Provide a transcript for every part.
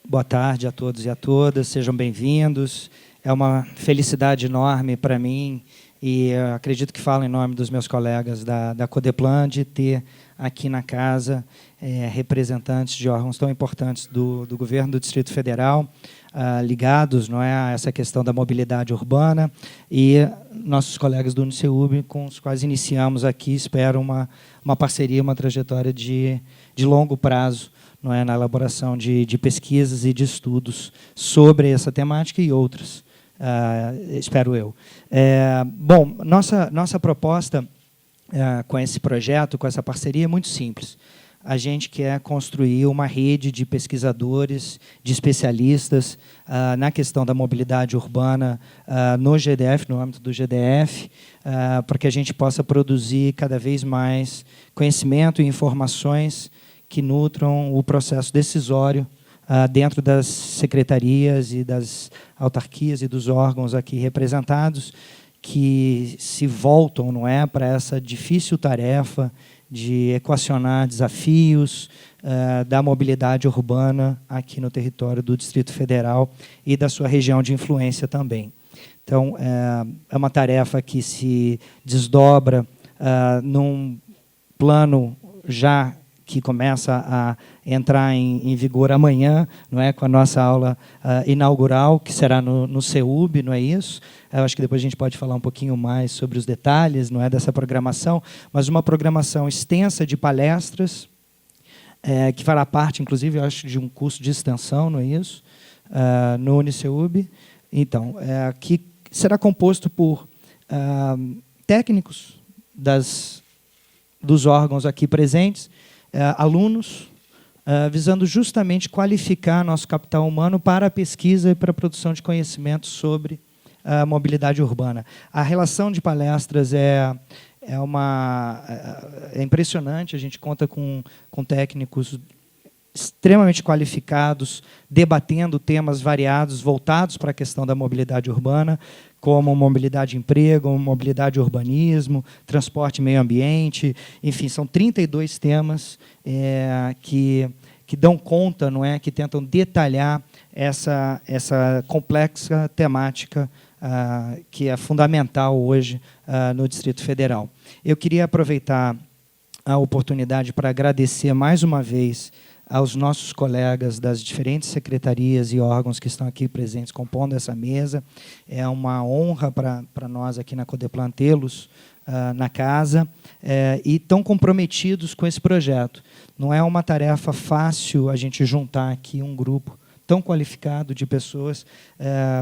Boa tarde a todos e a todas, sejam bem-vindos. É uma felicidade enorme para mim e acredito que falo em nome dos meus colegas da Codeplan de ter aqui na casa representantes de órgãos tão importantes do governo do Distrito Federal, ligados, não é, a essa questão da mobilidade urbana, e nossos colegas do UniCeub, com os quais iniciamos aqui, espero uma parceria, uma trajetória de longo prazo, não é, na elaboração de pesquisas e de estudos sobre essa temática e outras, espero eu. Bom, nossa proposta com esse projeto, com essa parceria, é muito simples. A gente quer construir uma rede de pesquisadores, de especialistas na questão da mobilidade urbana no GDF, no âmbito do GDF, para que a gente possa produzir cada vez mais conhecimento e informações que nutram o processo decisório dentro das secretarias e das autarquias e dos órgãos aqui representados, que se voltam, não é, para essa difícil tarefa de equacionar desafios da mobilidade urbana aqui no território do Distrito Federal e da sua região de influência também. Então, é uma tarefa que se desdobra num plano já que começa a entrar em vigor amanhã, não é, com a nossa aula inaugural, que será no CEUB, não é isso? Eu acho que depois a gente pode falar um pouquinho mais sobre os detalhes, não é, dessa programação, mas uma programação extensa de palestras, que fará parte, inclusive, eu acho, de um curso de extensão, não é isso? No UniCeub. Então, que será composto por técnicos dos órgãos aqui presentes, alunos, visando justamente qualificar nosso capital humano para a pesquisa e para a produção de conhecimento sobre a mobilidade urbana. A relação de palestras é impressionante, a gente conta com técnicos extremamente qualificados, debatendo temas variados, voltados para a questão da mobilidade urbana, como mobilidade e emprego, mobilidade e urbanismo, transporte e meio ambiente, enfim, são 32 temas que dão conta, não é, que tentam detalhar essa complexa temática que é fundamental hoje no Distrito Federal. Eu queria aproveitar a oportunidade para agradecer mais uma vez aos nossos colegas das diferentes secretarias e órgãos que estão aqui presentes compondo essa mesa. É uma honra para nós aqui na Codeplan tê-los na casa e tão comprometidos com esse projeto. Não é uma tarefa fácil a gente juntar aqui um grupo tão qualificado de pessoas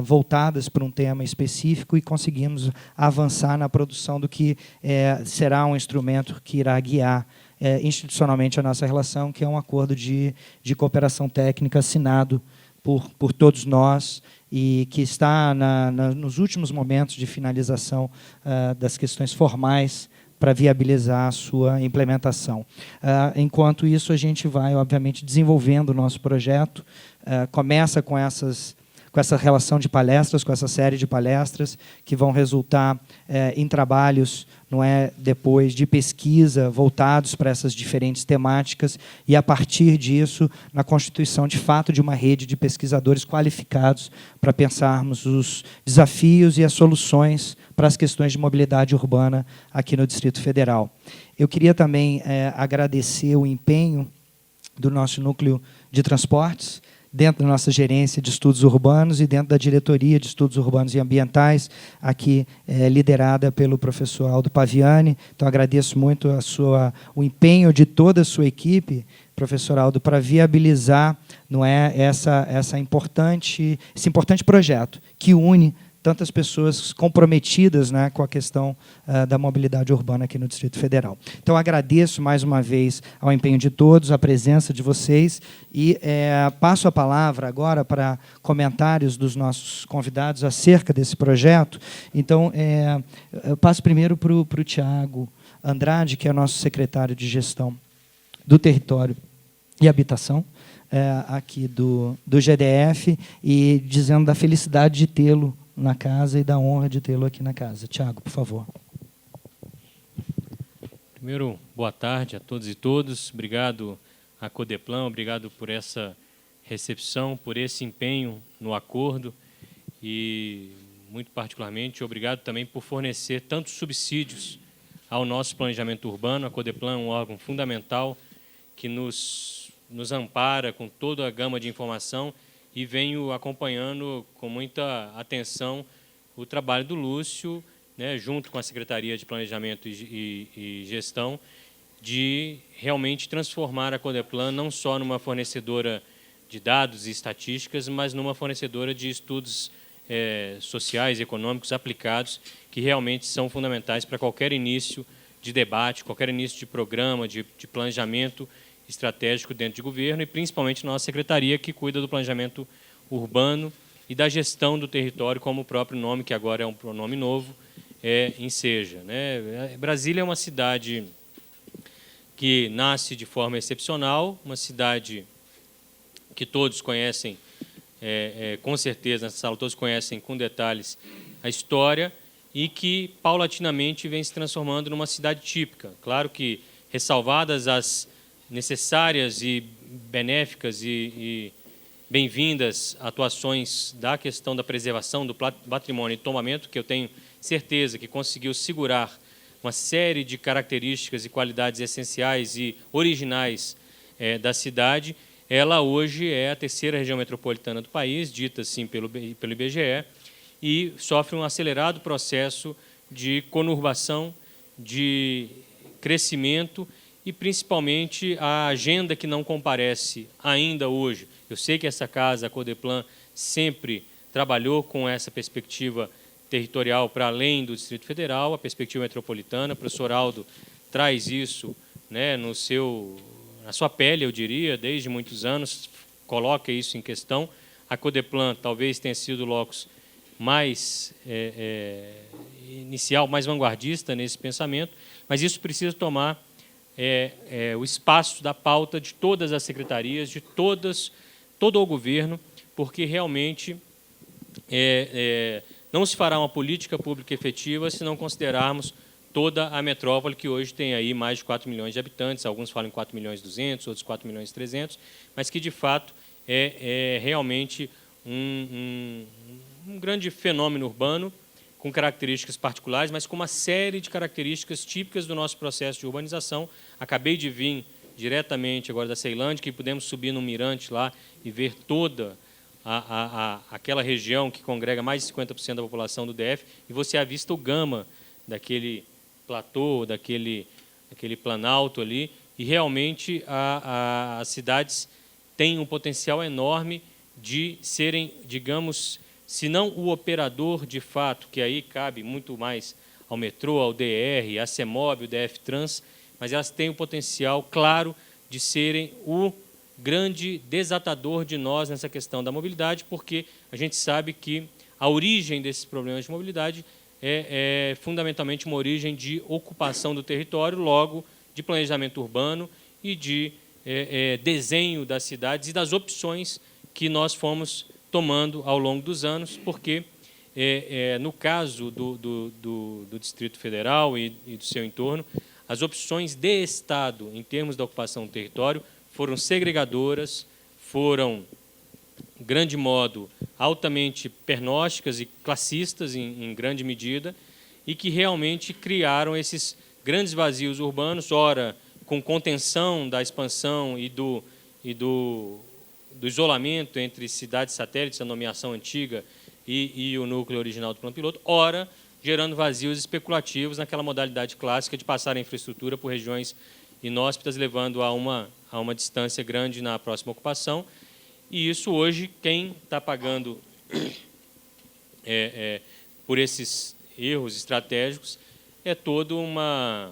voltadas para um tema específico e conseguimos avançar na produção do que será um instrumento que irá guiar institucionalmente a nossa relação, que é um acordo de cooperação técnica assinado por todos nós e que está nos últimos momentos de finalização das questões formais para viabilizar a sua implementação. Enquanto isso, a gente vai, obviamente, desenvolvendo o nosso projeto, começa com essa relação de palestras, com essa série de palestras, que vão resultar em trabalhos, não é, depois de pesquisa, voltados para essas diferentes temáticas, e, a partir disso, na constituição, de fato, de uma rede de pesquisadores qualificados para pensarmos os desafios e as soluções para as questões de mobilidade urbana aqui no Distrito Federal. Eu queria também agradecer o empenho do nosso núcleo de transportes, dentro da nossa gerência de estudos urbanos e dentro da diretoria de estudos urbanos e ambientais, aqui liderada pelo professor Aldo Paviani. Então, agradeço muito o empenho de toda a sua equipe, professor Aldo, para viabilizar, não é, esse importante projeto que une tantas pessoas comprometidas, né, com a questão da mobilidade urbana aqui no Distrito Federal. Então, agradeço mais uma vez ao empenho de todos, a presença de vocês, e passo a palavra agora para comentários dos nossos convidados acerca desse projeto. Então, eu passo primeiro para o Tiago Andrade, que é nosso secretário de Gestão do Território e Habitação, aqui do GDF, e dizendo da felicidade de tê-lo na casa e da honra de tê-lo aqui na casa. Tiago, por favor. Primeiro, boa tarde a todos e todas. Obrigado à Codeplan, obrigado por essa recepção, por esse empenho no acordo e, muito particularmente, obrigado também por fornecer tantos subsídios ao nosso planejamento urbano. A Codeplan é um órgão fundamental que nos ampara com toda a gama de informação e venho acompanhando com muita atenção o trabalho do Lúcio, né, junto com a Secretaria de Planejamento e Gestão, de realmente transformar a Codeplan não só numa fornecedora de dados e estatísticas, mas numa fornecedora de estudos sociais e econômicos aplicados, que realmente são fundamentais para qualquer início de debate, qualquer início de programa, de planejamento estratégico dentro de governo, e principalmente nossa secretaria, que cuida do planejamento urbano e da gestão do território, como o próprio nome, que agora é um pronome novo, enseja, né? Brasília é uma cidade que nasce de forma excepcional, uma cidade que todos conhecem, com certeza, nessa sala todos conhecem com detalhes a história, e que paulatinamente vem se transformando numa cidade típica. Claro que, ressalvadas as necessárias e benéficas e bem-vindas atuações da questão da preservação do patrimônio e tombamento, que eu tenho certeza que conseguiu segurar uma série de características e qualidades essenciais e originais da cidade. Ela hoje é a terceira região metropolitana do país, dita assim pelo IBGE, e sofre um acelerado processo de conurbação, de crescimento e, principalmente, a agenda que não comparece ainda hoje. Eu sei que essa casa, a Codeplan, sempre trabalhou com essa perspectiva territorial para além do Distrito Federal, a perspectiva metropolitana. O professor Aldo traz isso, né, na sua pele, eu diria, desde muitos anos, coloca isso em questão. A Codeplan talvez tenha sido o locus mais inicial, mais vanguardista nesse pensamento, mas isso precisa tomar o espaço da pauta de todas as secretarias, de todo o governo, porque realmente não se fará uma política pública efetiva se não considerarmos toda a metrópole, que hoje tem aí mais de 4 milhões de habitantes, alguns falam em 4 milhões e 200, outros 4 milhões e 300, mas que, de fato, é realmente um grande fenômeno urbano, com características particulares, mas com uma série de características típicas do nosso processo de urbanização. Acabei de vir diretamente agora da Ceilândia, que pudemos subir no mirante lá e ver toda aquela região que congrega mais de 50% da população do DF, e você avista o gama daquele platô, daquele planalto ali, e realmente as cidades têm um potencial enorme de serem, digamos, se não o operador de fato, que aí cabe muito mais ao metrô, ao DR, à CEMOB, o DF Trans, mas elas têm o potencial, claro, de serem o grande desatador de nós nessa questão da mobilidade, porque a gente sabe que a origem desses problemas de mobilidade é fundamentalmente uma origem de ocupação do território, logo de planejamento urbano e de desenho das cidades e das opções que nós fomos tomando ao longo dos anos, porque, no caso do Distrito Federal e do seu entorno, as opções de Estado, em termos da ocupação do território, foram segregadoras, foram, de grande modo, altamente pernósticas e classistas, em grande medida, e que realmente criaram esses grandes vazios urbanos, ora com contenção da expansão e do isolamento entre cidades satélites, a nomeação antiga e o núcleo original do plano piloto, ora gerando vazios especulativos naquela modalidade clássica de passar a infraestrutura por regiões inóspitas, levando a uma distância grande na próxima ocupação. E isso hoje, quem está pagando por esses erros estratégicos é toda uma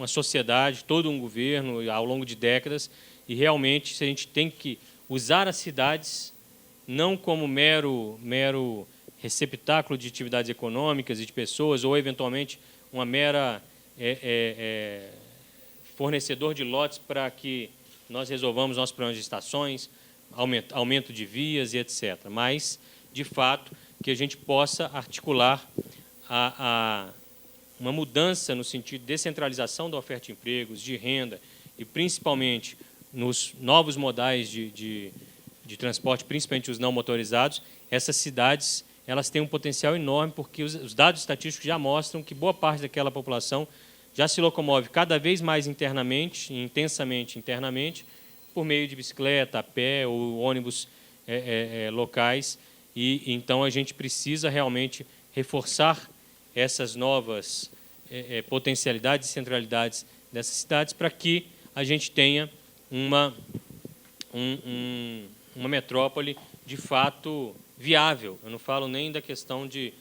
sociedade, todo um governo, ao longo de décadas, e realmente a gente tem que usar as cidades não como mero receptáculo de atividades econômicas e de pessoas, ou, eventualmente, uma mera fornecedor de lotes para que nós resolvamos nossos problemas de estações, aumento de vias e etc. Mas, de fato, que a gente possa articular uma mudança no sentido de descentralização da oferta de empregos, de renda e, principalmente, nos novos modais de transporte, principalmente os não motorizados, essas cidades elas têm um potencial enorme, porque os dados estatísticos já mostram que boa parte daquela população já se locomove cada vez mais internamente, intensamente internamente, por meio de bicicleta, a pé ou ônibus locais. E então a gente precisa realmente reforçar essas novas potencialidades e centralidades dessas cidades para que a gente tenha uma metrópole de fato viável. Eu não falo nem da questão de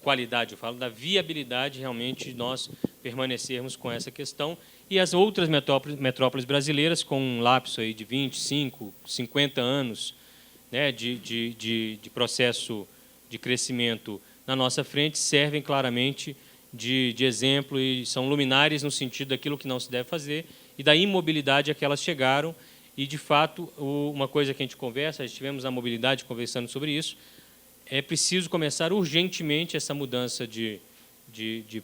qualidade, eu falo da viabilidade realmente de nós permanecermos com essa questão. E as outras metrópoles brasileiras, com um lapso aí de 25, 50 anos, né, de processo de crescimento na nossa frente, servem claramente de exemplo e são luminares no sentido daquilo que não se deve fazer e da imobilidade a que elas chegaram. E, de fato, uma coisa que a gente conversa, já tivemos a mobilidade conversando sobre isso, é preciso começar urgentemente essa mudança de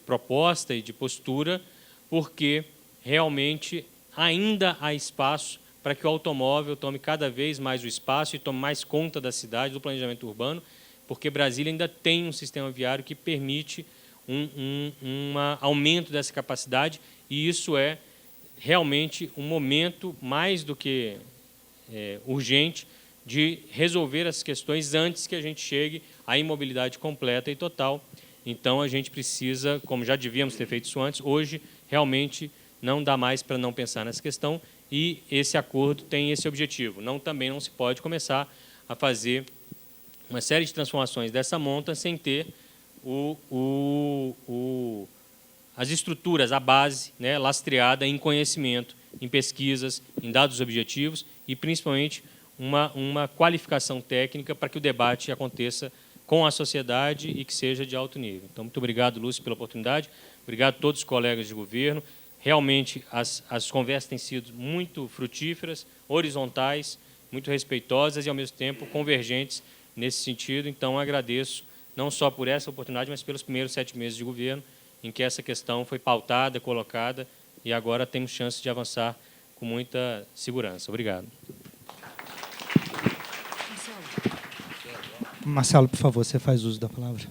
proposta e de postura, porque realmente ainda há espaço para que o automóvel tome cada vez mais o espaço e tome mais conta da cidade, do planejamento urbano, porque Brasília ainda tem um sistema viário que permite um aumento dessa capacidade, e isso é realmente um momento mais do que urgente de resolver as questões antes que a gente chegue à imobilidade completa e total. Então, a gente precisa, como já devíamos ter feito isso antes, hoje realmente não dá mais para não pensar nessa questão, e esse acordo tem esse objetivo. Também não se pode começar a fazer uma série de transformações dessa monta sem ter as estruturas, a base, né, lastreada em conhecimento, em pesquisas, em dados objetivos e, principalmente, uma qualificação técnica para que o debate aconteça com a sociedade e que seja de alto nível. Então, muito obrigado, Lúcio, pela oportunidade. Obrigado a todos os colegas de governo. Realmente, as conversas têm sido muito frutíferas, horizontais, muito respeitosas e, ao mesmo tempo, convergentes nesse sentido. Então, agradeço não só por essa oportunidade, mas pelos primeiros 7 meses de governo, em que essa questão foi pautada, colocada, e agora temos chance de avançar com muita segurança. Obrigado. Marcelo, por favor, você faz uso da palavra.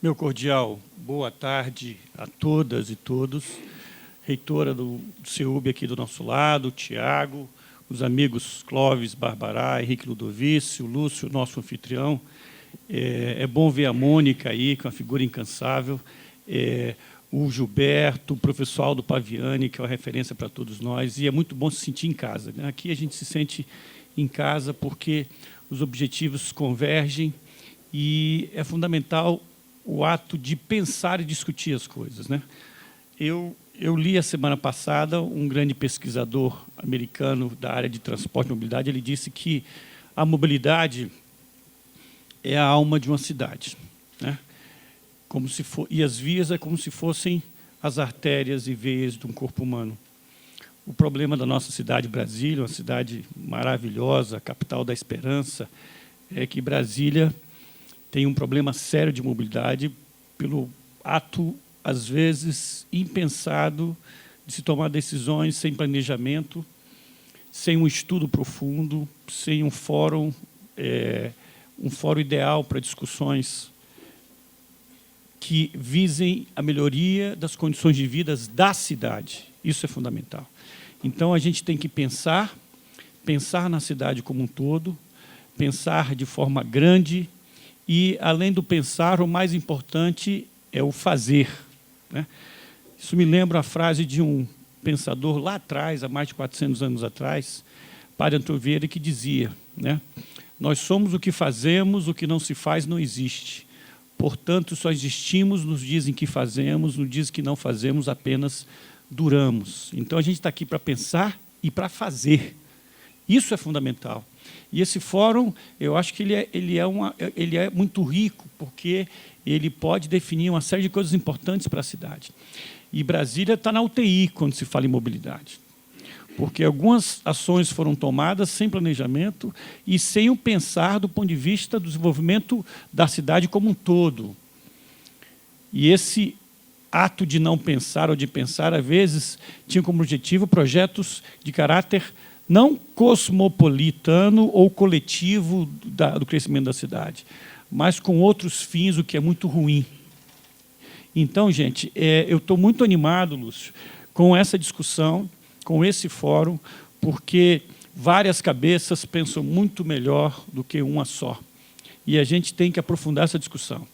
Meu cordial boa tarde a todas e todos. Reitora do CEUB aqui do nosso lado, Tiago, os amigos Clóvis, Barbará, Henrique Ludovici, o Lúcio, nosso anfitrião. É bom ver a Mônica aí, com a figura incansável, o Gilberto, o professor Aldo Paviani, que é uma referência para todos nós, e é muito bom se sentir em casa, né? Aqui a gente se sente em casa porque os objetivos convergem e é fundamental o ato de pensar e discutir as coisas, né? Eu li a semana passada um grande pesquisador americano da área de transporte e mobilidade, ele disse que a mobilidade é a alma de uma cidade, né? E as vias é como se fossem as artérias e veias de um corpo humano. O problema da nossa cidade, Brasília, uma cidade maravilhosa, capital da esperança, é que Brasília tem um problema sério de mobilidade pelo ato, às vezes, impensado de se tomar decisões sem planejamento, sem um estudo profundo, sem um fórum ideal para discussões que visem a melhoria das condições de vida da cidade. Isso é fundamental. Então, a gente tem que pensar na cidade como um todo, pensar de forma grande e, além do pensar, o mais importante é o fazer, né? Isso me lembra a frase de um pensador lá atrás, há mais de 400 anos atrás, Padre Antônio Vieira, que dizia, né, nós somos o que fazemos, o que não se faz não existe. Portanto, só existimos nos dias em que fazemos, nos dias que não fazemos, apenas duramos. Então, a gente está aqui para pensar e para fazer. Isso é fundamental. E esse fórum, eu acho que ele é muito rico, porque ele pode definir uma série de coisas importantes para a cidade. E Brasília está na UTI quando se fala em mobilidade, porque algumas ações foram tomadas sem planejamento e sem o pensar do ponto de vista do desenvolvimento da cidade como um todo. E esse ato de não pensar ou de pensar, às vezes, tinha como objetivo projetos de caráter não cosmopolitano ou coletivo do crescimento da cidade, mas com outros fins, o que é muito ruim. Então, gente, eu estou muito animado, Lúcio, com essa discussão, com esse fórum, porque várias cabeças pensam muito melhor do que uma só. E a gente tem que aprofundar essa discussão.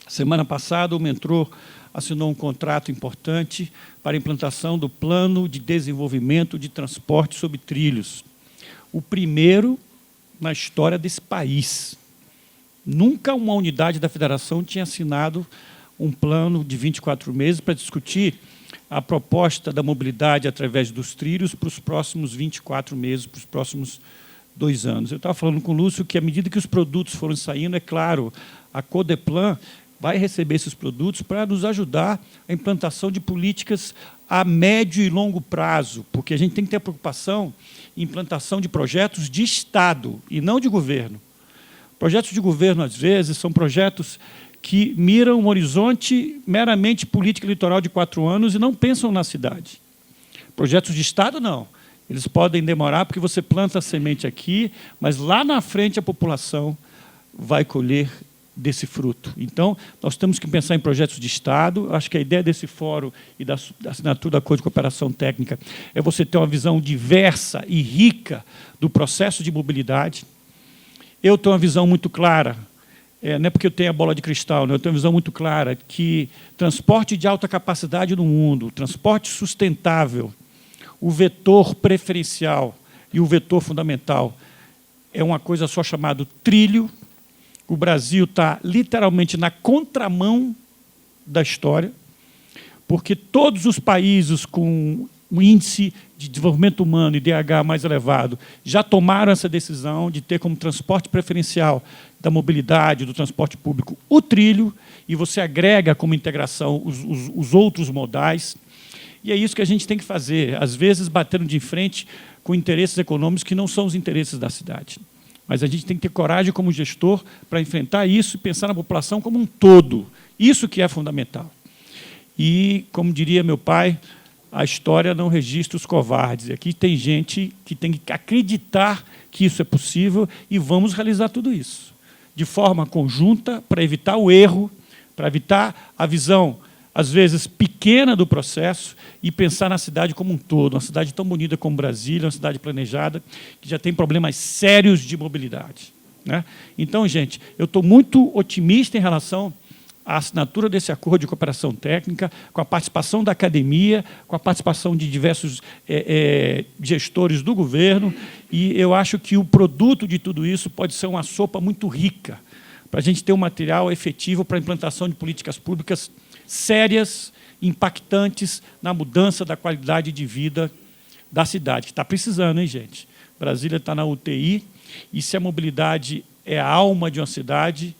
Semana passada, o Metrô assinou um contrato importante para a implantação do Plano de Desenvolvimento de Transporte sobre Trilhos. O primeiro na história desse país. Nunca uma unidade da federação tinha assinado um plano de 24 meses para discutir a proposta da mobilidade através dos trilhos para os próximos 24 meses, para os próximos 2 anos. Eu estava falando com o Lúcio que, à medida que os produtos foram saindo, é claro, a Codeplan vai receber esses produtos para nos ajudar a implantação de políticas a médio e longo prazo, porque a gente tem que ter a preocupação em implantação de projetos de Estado e não de governo. Projetos de governo, às vezes, são projetos que miram um horizonte meramente político eleitoral de 4 anos e não pensam na cidade. Projetos de Estado, não. Eles podem demorar porque você planta a semente aqui, mas lá na frente a população vai colher desse fruto. Então, nós temos que pensar em projetos de Estado. Acho que a ideia desse fórum e da assinatura da Acordo de Cooperação Técnica é você ter uma visão diversa e rica do processo de mobilidade. Eu tenho uma visão muito clara, não é porque eu tenho a bola de cristal, não, eu tenho uma visão muito clara que transporte de alta capacidade no mundo, transporte sustentável, o vetor preferencial e o vetor fundamental é uma coisa só chamada trilho. O Brasil está literalmente na contramão da história, porque todos os países com um índice de desenvolvimento humano, IDH, mais elevado, já tomaram essa decisão de ter como transporte preferencial da mobilidade, do transporte público, o trilho, e você agrega como integração os outros modais. E é isso que a gente tem que fazer, às vezes batendo de frente com interesses econômicos que não são os interesses da cidade. Mas a gente tem que ter coragem como gestor para enfrentar isso e pensar na população como um todo. Isso que é fundamental. E, como diria meu pai, a história não registra os covardes. Aqui tem gente que tem que acreditar que isso é possível e vamos realizar tudo isso. De forma conjunta, para evitar o erro, para evitar a visão, às vezes, pequena do processo e pensar na cidade como um todo. Uma cidade tão bonita como Brasília, uma cidade planejada, que já tem problemas sérios de mobilidade, né? Então, gente, eu estou muito otimista em relação à assinatura desse acordo de cooperação técnica, com a participação da academia, com a participação de diversos gestores do governo, e eu acho que o produto de tudo isso pode ser uma sopa muito rica, para a gente ter um material efetivo para a implantação de políticas públicas sérias, impactantes na mudança da qualidade de vida da cidade, que está precisando, hein, gente? Brasília está na UTI, e se a mobilidade é a alma de uma cidade,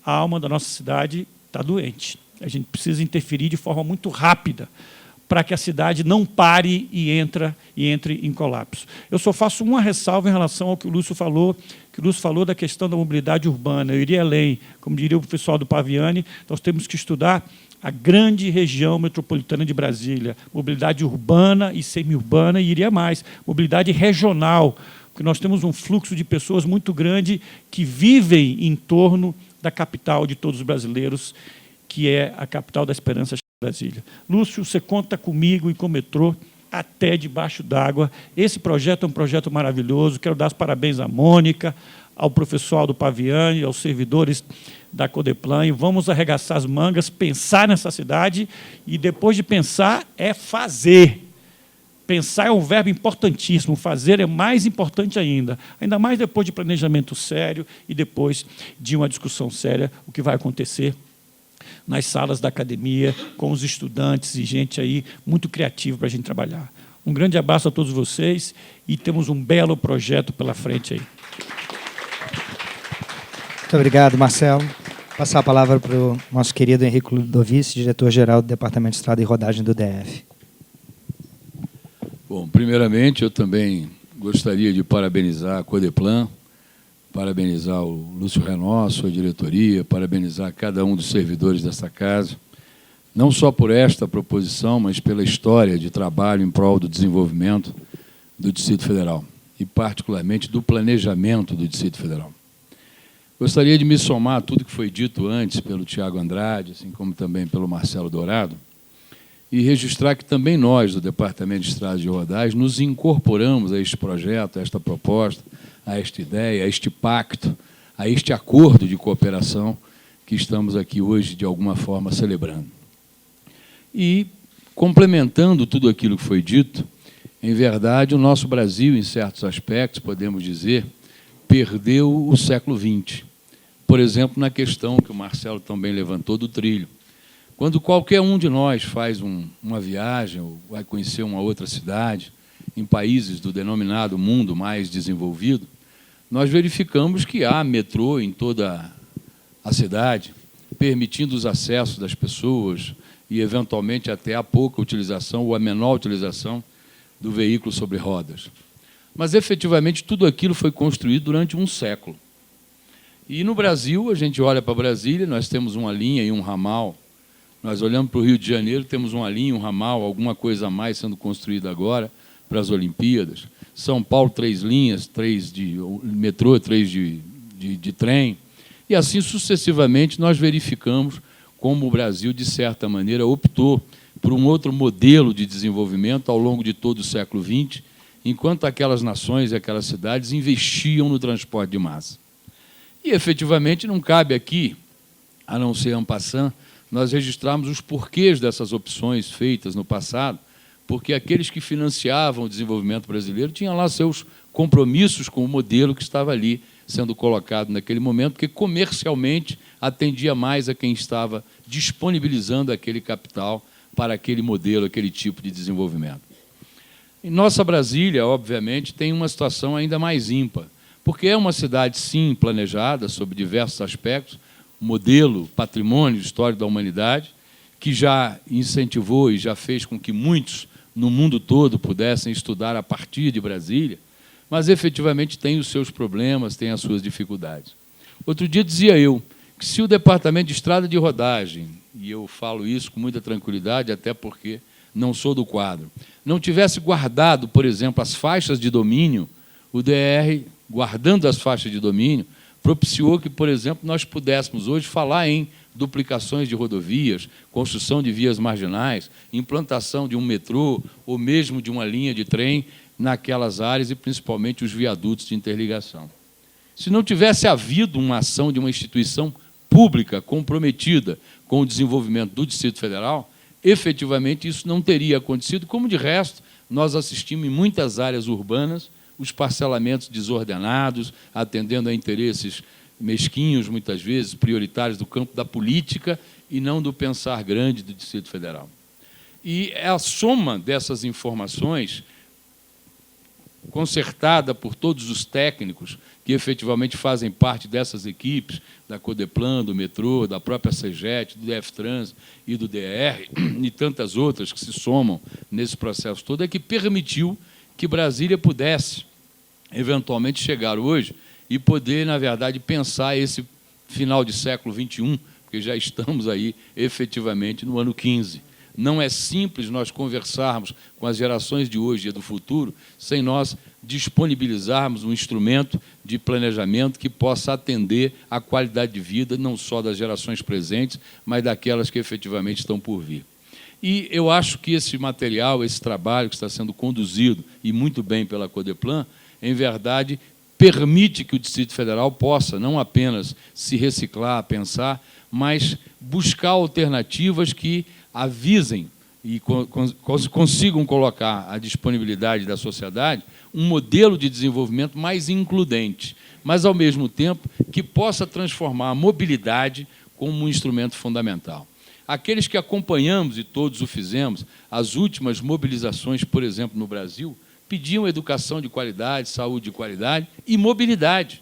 a alma da nossa cidade está doente. A gente precisa interferir de forma muito rápida para que a cidade não pare e entre em colapso. Eu só faço uma ressalva em relação ao que o Lúcio falou, da questão da mobilidade urbana. Eu iria além, como diria o pessoal do Paviani, nós temos que estudar a grande região metropolitana de Brasília, mobilidade urbana e semi-urbana, e iria mais, mobilidade regional, porque nós temos um fluxo de pessoas muito grande que vivem em torno da capital de todos os brasileiros, que é a capital da esperança, Brasília. Lúcio, você conta comigo e com o metrô até debaixo d'água. Esse projeto é um projeto maravilhoso. Quero dar os parabéns à Mônica, ao professor do Paviani, aos servidores da Codeplan, e vamos arregaçar as mangas, pensar nessa cidade, e depois de pensar, é fazer. Pensar é um verbo importantíssimo, fazer é mais importante ainda mais depois de planejamento sério e depois de uma discussão séria, o que vai acontecer nas salas da academia, com os estudantes e gente aí muito criativa para a gente trabalhar. Um grande abraço a todos vocês e temos um belo projeto pela frente aí. Muito obrigado, Marcelo. Passar a palavra para o nosso querido Henrique Ludovici, diretor-geral do Departamento de Estrada e Rodagem do DF. Bom, primeiramente, eu também gostaria de parabenizar a Codeplan, parabenizar o Lúcio Renó, sua diretoria, parabenizar cada um dos servidores dessa casa. não só por esta proposição, mas pela história de trabalho em prol do desenvolvimento do Distrito Federal, e particularmente do planejamento do Distrito Federal. Gostaria de me somar a tudo que foi dito antes pelo Tiago Andrade, assim como também pelo Marcelo Dourado, e registrar que também nós, do Departamento de Estradas de Rodagem, nos incorporamos a este projeto, a esta proposta, a esta ideia, a este pacto, a este acordo de cooperação que estamos aqui hoje, de alguma forma, celebrando. E, complementando tudo aquilo que foi dito, em verdade, o nosso Brasil, em certos aspectos, podemos dizer, perdeu o século XX. Por exemplo, na questão que o Marcelo também levantou do trilho. Quando qualquer um de nós faz uma viagem, ou vai conhecer uma outra cidade, em países do denominado mundo mais desenvolvido, nós verificamos que há metrô em toda a cidade, permitindo os acessos das pessoas e, eventualmente, até a pouca utilização ou a menor utilização do veículo sobre rodas. Mas, efetivamente, tudo aquilo foi construído durante um século. E, no Brasil, a gente olha para Brasília, nós temos uma linha e um ramal. Nós olhamos para o Rio de Janeiro, temos uma linha, um ramal, alguma coisa a mais sendo construída agora para as Olimpíadas. São Paulo, 3 linhas, 3 de metrô, 3 de trem. E, assim, sucessivamente, nós verificamos como o Brasil, de certa maneira, optou por um outro modelo de desenvolvimento ao longo de todo o século XX, enquanto aquelas nações e aquelas cidades investiam no transporte de massa. E, efetivamente, não cabe aqui, a não ser en passant, nós registrarmos os porquês dessas opções feitas no passado, porque aqueles que financiavam o desenvolvimento brasileiro tinham lá seus compromissos com o modelo que estava ali sendo colocado naquele momento, porque comercialmente atendia mais a quem estava disponibilizando aquele capital para aquele modelo, aquele tipo de desenvolvimento. Em nossa Brasília, obviamente, tem uma situação ainda mais ímpar, porque é uma cidade, sim, planejada sobre diversos aspectos, modelo, patrimônio, história da humanidade, que já incentivou e já fez com que muitos no mundo todo pudessem estudar a partir de Brasília, mas, efetivamente, tem os seus problemas, tem as suas dificuldades. Outro dia dizia eu que se o Departamento de Estrada de Rodagem, e eu falo isso com muita tranquilidade, até porque não sou do quadro, não tivesse guardado, por exemplo, as faixas de domínio, o DR, guardando as faixas de domínio, propiciou que, por exemplo, nós pudéssemos hoje falar em duplicações de rodovias, construção de vias marginais, implantação de um metrô ou mesmo de uma linha de trem naquelas áreas e, principalmente, os viadutos de interligação. Se não tivesse havido uma ação de uma instituição pública comprometida com o desenvolvimento do Distrito Federal, efetivamente isso não teria acontecido, como, de resto, nós assistimos em muitas áreas urbanas os parcelamentos desordenados, atendendo a interesses mesquinhos, muitas vezes, prioritários do campo da política e não do pensar grande do Distrito Federal. E a soma dessas informações, concertada por todos os técnicos que efetivamente fazem parte dessas equipes, da Codeplan, do metrô, da própria CEGET, do DFTrans e do DR, e tantas outras que se somam nesse processo todo, é que permitiu que Brasília pudesse, eventualmente, chegar hoje e poder, na verdade, pensar esse final de século XXI, porque já estamos aí, efetivamente, no ano 15. Não é simples nós conversarmos com as gerações de hoje e do futuro sem nós disponibilizarmos um instrumento de planejamento que possa atender à qualidade de vida não só das gerações presentes, mas daquelas que efetivamente estão por vir. E eu acho que esse material, esse trabalho que está sendo conduzido, e muito bem pela Codeplan, em verdade, permite que o Distrito Federal possa não apenas se reciclar, pensar, mas buscar alternativas que avisem e consigam colocar à disponibilidade da sociedade um modelo de desenvolvimento mais includente, mas, ao mesmo tempo, que possa transformar a mobilidade como um instrumento fundamental. Aqueles que acompanhamos, e todos o fizemos, as últimas mobilizações, por exemplo, no Brasil, pediam educação de qualidade, saúde de qualidade e mobilidade.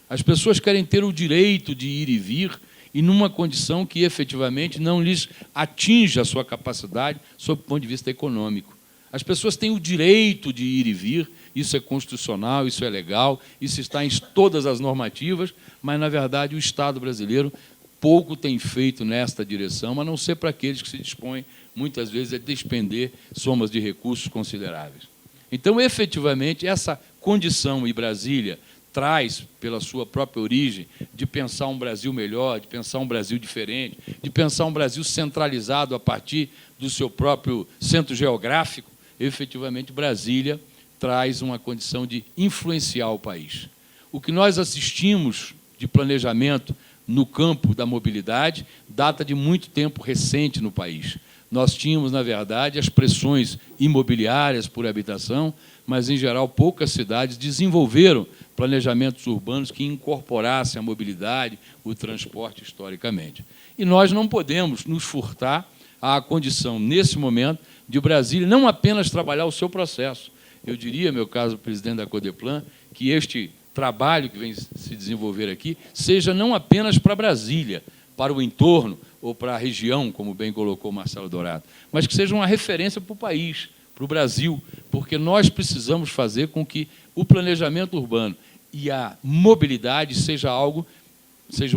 As pessoas querem ter o direito de ir e vir e numa condição que, efetivamente, não lhes atinja a sua capacidade sob o ponto de vista econômico. As pessoas têm o direito de ir e vir, isso é constitucional, isso é legal, isso está em todas as normativas, mas, na verdade, o Estado brasileiro pouco tem feito nesta direção, a não ser para aqueles que se dispõem, muitas vezes, a despender somas de recursos consideráveis. Então, efetivamente, essa condição, e Brasília traz, pela sua própria origem, de pensar um Brasil melhor, de pensar um Brasil diferente, de pensar um Brasil centralizado a partir do seu próprio centro geográfico, efetivamente, Brasília traz uma condição de influenciar o país. O que nós assistimos de planejamento no campo da mobilidade data de muito tempo recente no país. Nós tínhamos, na verdade, as pressões imobiliárias por habitação, mas, em geral, poucas cidades desenvolveram planejamentos urbanos que incorporassem a mobilidade, o transporte, historicamente. E nós não podemos nos furtar à condição, nesse momento, de Brasília não apenas trabalhar o seu processo. Eu diria, meu caro presidente da Codeplan, que este trabalho que vem se desenvolver aqui seja não apenas para Brasília, para o entorno ou para a região, como bem colocou Marcelo Dourado, mas que seja uma referência para o país, para o Brasil, porque nós precisamos fazer com que o planejamento urbano e a mobilidade seja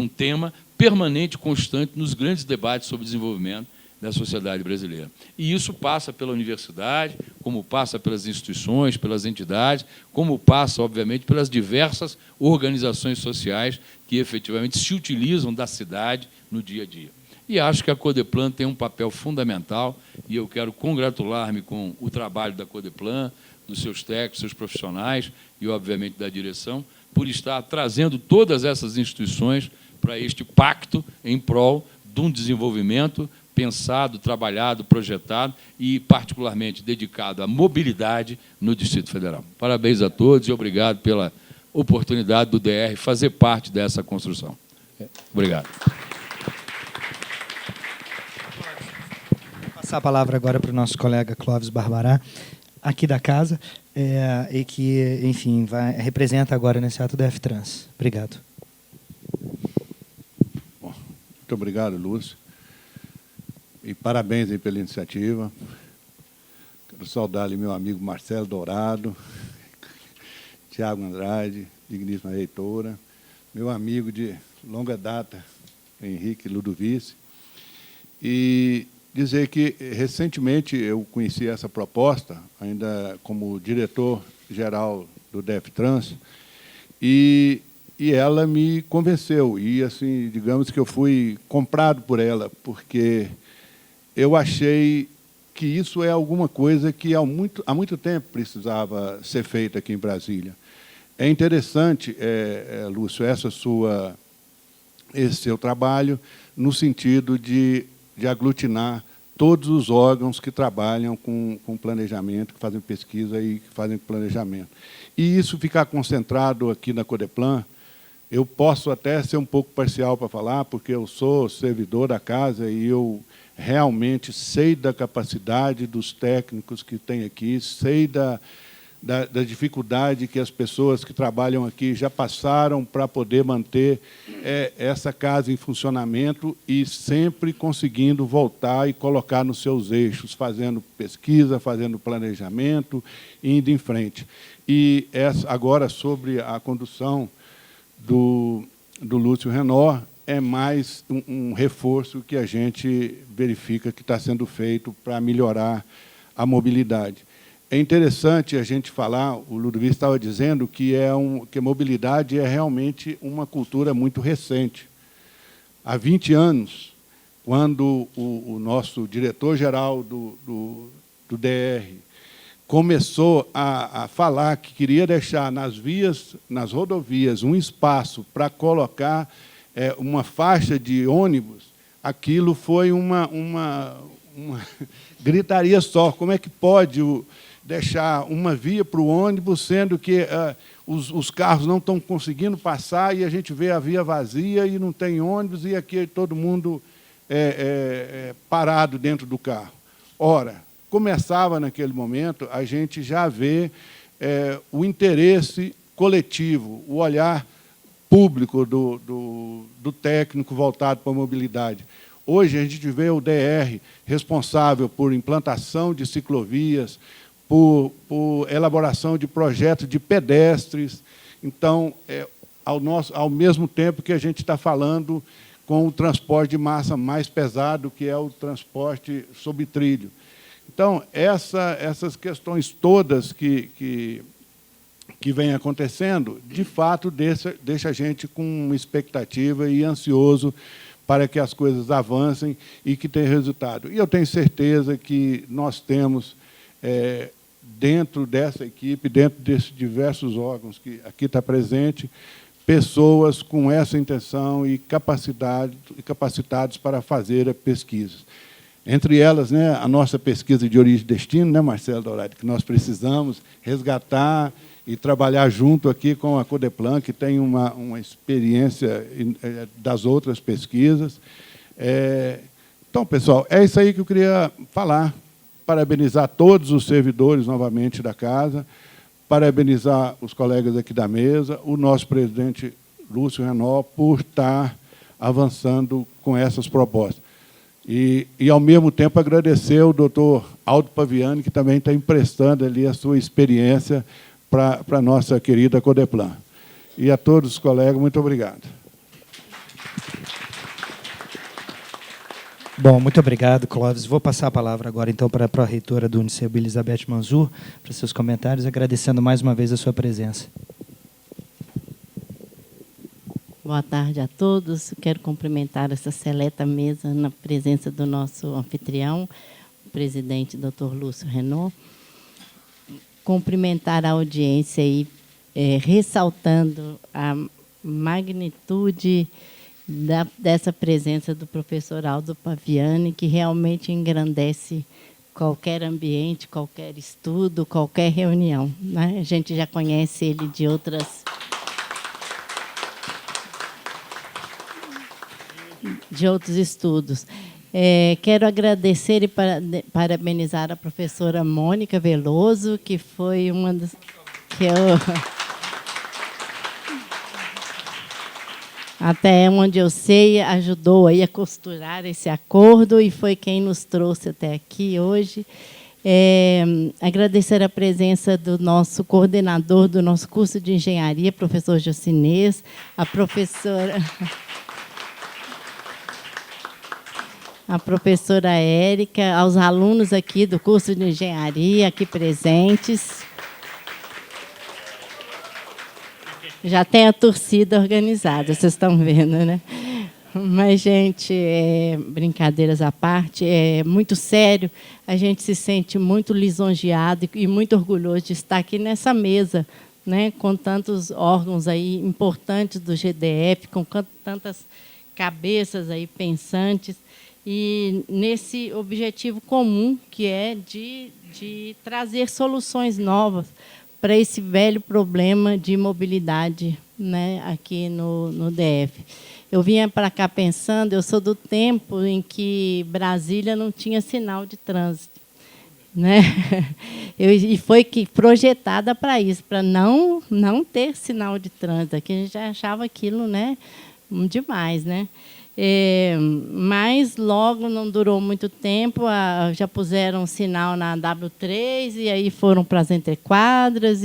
um tema permanente, constante, nos grandes debates sobre desenvolvimento da sociedade brasileira. E isso passa pela universidade, como passa pelas instituições, pelas entidades, como passa, obviamente, pelas diversas organizações sociais que, efetivamente, se utilizam da cidade no dia a dia. E acho que a Codeplan tem um papel fundamental, e eu quero congratular-me com o trabalho da Codeplan, dos seus técnicos, seus profissionais e, obviamente, da direção, por estar trazendo todas essas instituições para este pacto em prol de um desenvolvimento pensado, trabalhado, projetado e, particularmente, dedicado à mobilidade no Distrito Federal. Parabéns a todos e obrigado pela oportunidade do DR fazer parte dessa construção. Obrigado. Vou passar a palavra agora para o nosso colega Clóvis Barbará, aqui da casa, e que, enfim, representa agora nesse ato da F-Trans. Obrigado. Bom, muito obrigado, Lúcio. E parabéns aí pela iniciativa. Quero saudar ali meu amigo Marcelo Dourado, Tiago Andrade, digníssima reitora, meu amigo de longa data, Henrique Ludovice, e dizer que, recentemente, eu conheci essa proposta, ainda como diretor-geral do DEFTRANS, e ela me convenceu, e, assim, digamos que eu fui comprado por ela, porque eu achei que isso é alguma coisa que há muito tempo precisava ser feita aqui em Brasília. É interessante, Lúcio, esse seu trabalho no sentido de aglutinar todos os órgãos que trabalham com planejamento, que fazem pesquisa e que fazem planejamento. E isso ficar concentrado aqui na Codeplan, eu posso até ser um pouco parcial para falar, porque eu sou servidor da casa e eu realmente sei da capacidade dos técnicos que tem aqui, sei da dificuldade que as pessoas que trabalham aqui já passaram para poder manter essa casa em funcionamento e sempre conseguindo voltar e colocar nos seus eixos, fazendo pesquisa, fazendo planejamento, indo em frente. E agora, sobre a condução do Lúcio Renor, é mais um reforço que a gente verifica que está sendo feito para melhorar a mobilidade. É interessante a gente falar, o Ludovico estava dizendo que a mobilidade é realmente uma cultura muito recente. Há 20 anos, quando o nosso diretor-geral do DR começou a falar que queria deixar nas rodovias, um espaço para colocar uma faixa de ônibus, aquilo foi uma gritaria só. Como é que pode deixar uma via para o ônibus, sendo que os carros não estão conseguindo passar e a gente vê a via vazia e não tem ônibus e aqui todo mundo parado dentro do carro? Ora, começava naquele momento a gente já vê o interesse coletivo, o olhar público do técnico voltado para a mobilidade. Hoje, a gente vê o DR responsável por implantação de ciclovias, por elaboração de projetos de pedestres. Então, ao mesmo tempo que a gente está falando com o transporte de massa mais pesado, que é o transporte sob trilho. Então, essas questões todas que vêm acontecendo, de fato, deixa a gente com uma expectativa e ansioso para que as coisas avancem e que tenham resultado. E eu tenho certeza que nós temos, dentro dessa equipe, dentro desses diversos órgãos que aqui está presente, pessoas com essa intenção e capacitados para fazer a pesquisa. Entre elas, né, a nossa pesquisa de origem e destino, né, Marcelo Dourado, que nós precisamos resgatar e trabalhar junto aqui com a Codeplan, que tem uma experiência das outras pesquisas. Então, pessoal, é isso aí que eu queria falar. Parabenizar todos os servidores, novamente, da Casa, parabenizar os colegas aqui da mesa, o nosso presidente Lúcio Renault, por estar avançando com essas propostas. E ao mesmo tempo, agradecer ao doutor Aldo Paviani, que também está emprestando ali a sua experiência para a nossa querida Codeplan. E a todos os colegas, muito obrigado. Bom, muito obrigado, Clóvis. Vou passar a palavra agora, então, para a pró-reitora do Uniceb, Elizabeth Manzur, para seus comentários, agradecendo mais uma vez a sua presença. Boa tarde a todos. Quero cumprimentar essa seleta mesa na presença do nosso anfitrião, o presidente Dr. Lúcio Renault. Cumprimentar a audiência aí, ressaltando a magnitude dessa presença do professor Aldo Paviani, que realmente engrandece qualquer ambiente, qualquer estudo, qualquer reunião, né? A gente já conhece ele de outros estudos. Quero agradecer e parabenizar a professora Mônica Veloso, que foi uma das que até onde eu sei, ajudou aí a costurar esse acordo e foi quem nos trouxe até aqui hoje. Agradecer a presença do nosso coordenador do nosso curso de engenharia, professor Jocinês, a professora Érica, aos alunos aqui do curso de engenharia, aqui presentes. Já tem a torcida organizada, vocês estão vendo, né? Mas, gente, brincadeiras à parte, é muito sério. A gente se sente muito lisonjeado e muito orgulhoso de estar aqui nessa mesa, né, com tantos órgãos aí importantes do GDF, com tantas cabeças aí pensantes, e nesse objetivo comum, que é de trazer soluções novas para esse velho problema de mobilidade, né, aqui no DF. Eu vinha para cá pensando, eu sou do tempo em que Brasília não tinha sinal de trânsito, né? E foi projetada para isso, para não ter sinal de trânsito. Aqui a gente já achava aquilo, né, demais, né? Mas logo não durou muito tempo, já puseram sinal na W3 e aí foram para as entrequadras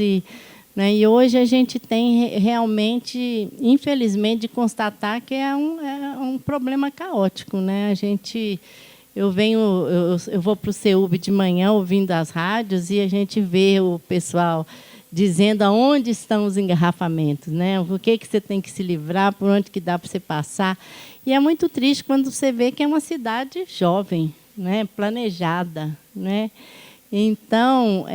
né, e hoje a gente tem realmente, infelizmente, de constatar que é um problema caótico, né? Eu vou para o CEUB de manhã ouvindo as rádios e a gente vê o pessoal dizendo aonde estão os engarrafamentos, né? O que você tem que se livrar, por onde que dá para você passar. E é muito triste quando você vê que é uma cidade jovem, né? Planejada, né? Então,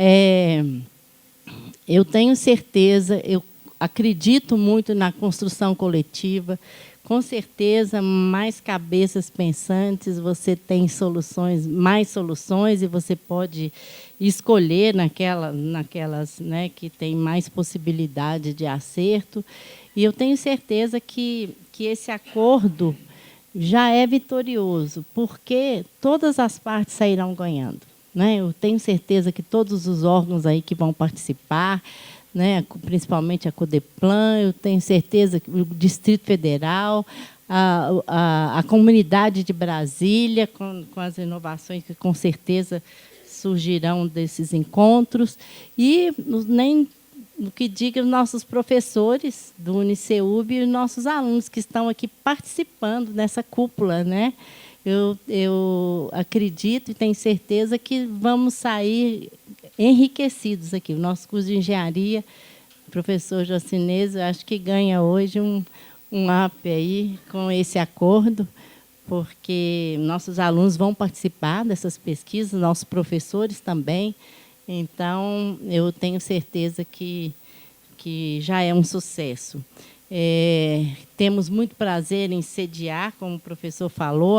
eu tenho certeza, eu acredito muito na construção coletiva. Com certeza, mais cabeças pensantes, você tem mais soluções, e você pode escolher naquelas, né, que tem mais possibilidade de acerto. E eu tenho certeza que esse acordo já é vitorioso, porque todas as partes sairão ganhando, né? Eu tenho certeza que todos os órgãos aí que vão participar, né, principalmente a Codeplan, eu tenho certeza que o Distrito Federal, a comunidade de Brasília, com as inovações que, com certeza, surgirão desses encontros, e no que digam os nossos professores do Uniceub e os nossos alunos que estão aqui participando nessa cúpula, né? Eu acredito e tenho certeza que vamos sair enriquecidos aqui. O nosso curso de engenharia, o professor Jocinês, eu acho que ganha hoje um up aí com esse acordo, porque nossos alunos vão participar dessas pesquisas, nossos professores também. Então, eu tenho certeza que já é um sucesso. Temos muito prazer em sediar, como o professor falou,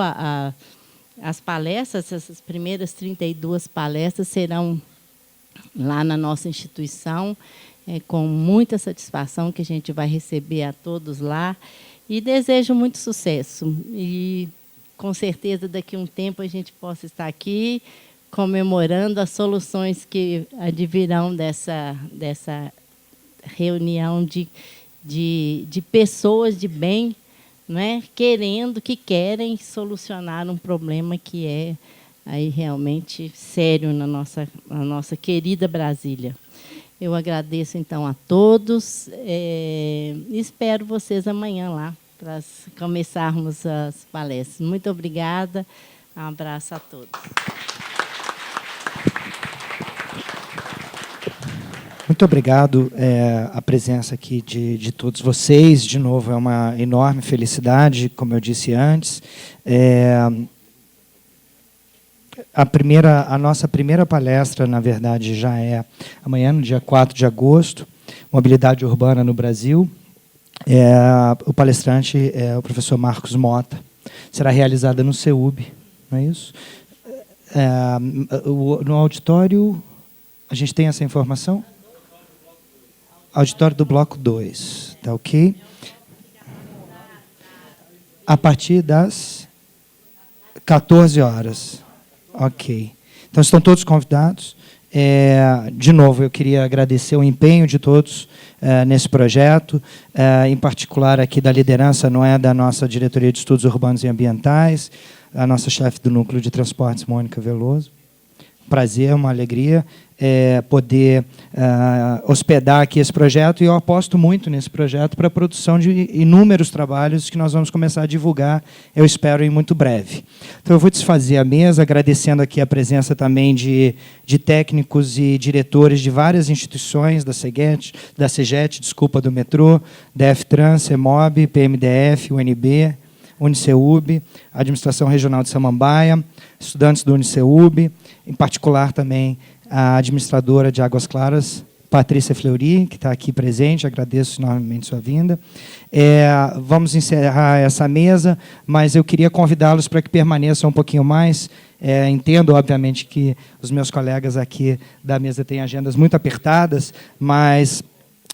as palestras. Essas primeiras 32 palestras serão lá na nossa instituição, com muita satisfação que a gente vai receber a todos lá. E desejo muito sucesso. E, com certeza, daqui a um tempo a gente possa estar aqui comemorando as soluções que advirão dessa reunião de pessoas de bem, né, que querem solucionar um problema que é aí realmente sério na nossa querida Brasília. Eu agradeço, então, a todos. Espero vocês amanhã lá, para começarmos as palestras. Muito obrigada. Um abraço a todos. Muito obrigado a presença aqui de todos vocês. De novo, é uma enorme felicidade, como eu disse antes. A nossa primeira palestra, na verdade, já é amanhã, no dia 4 de agosto, Mobilidade Urbana no Brasil. O palestrante é o professor Marcos Mota. Será realizada no CEUB, não é isso? No auditório, a gente tem essa informação? Auditório do Bloco 2, tá ok? A partir das 14 horas. Ok. Então, estão todos convidados. De novo, eu queria agradecer o empenho de todos nesse projeto, em particular aqui da liderança, não é da nossa Diretoria de Estudos Urbanos e Ambientais, a nossa chefe do Núcleo de Transportes, Mônica Veloso. Prazer, uma alegria poder hospedar aqui esse projeto, e eu aposto muito nesse projeto para a produção de inúmeros trabalhos que nós vamos começar a divulgar, eu espero, em muito breve. Então, eu vou desfazer a mesa, agradecendo aqui a presença também de técnicos e diretores de várias instituições, da CEGET, do metrô, DF-Trans, CEMOB, PMDF, UNB, Uniceub, Administração Regional de Samambaia, estudantes do Uniceub, em particular também a administradora de Águas Claras, Patrícia Fleury, que está aqui presente, agradeço enormemente sua vinda. Vamos encerrar essa mesa, mas eu queria convidá-los para que permaneçam um pouquinho mais. Entendo, obviamente, que os meus colegas aqui da mesa têm agendas muito apertadas, mas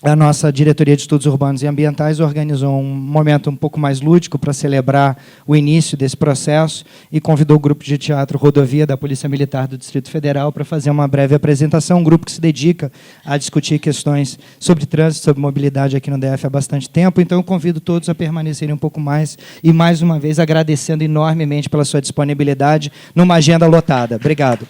a nossa Diretoria de Estudos Urbanos e Ambientais organizou um momento um pouco mais lúdico para celebrar o início desse processo e convidou o grupo de teatro Rodovia da Polícia Militar do Distrito Federal para fazer uma breve apresentação, um grupo que se dedica a discutir questões sobre trânsito, sobre mobilidade aqui no DF há bastante tempo. Então, eu convido todos a permanecerem um pouco mais e, mais uma vez, agradecendo enormemente pela sua disponibilidade numa agenda lotada. Obrigado.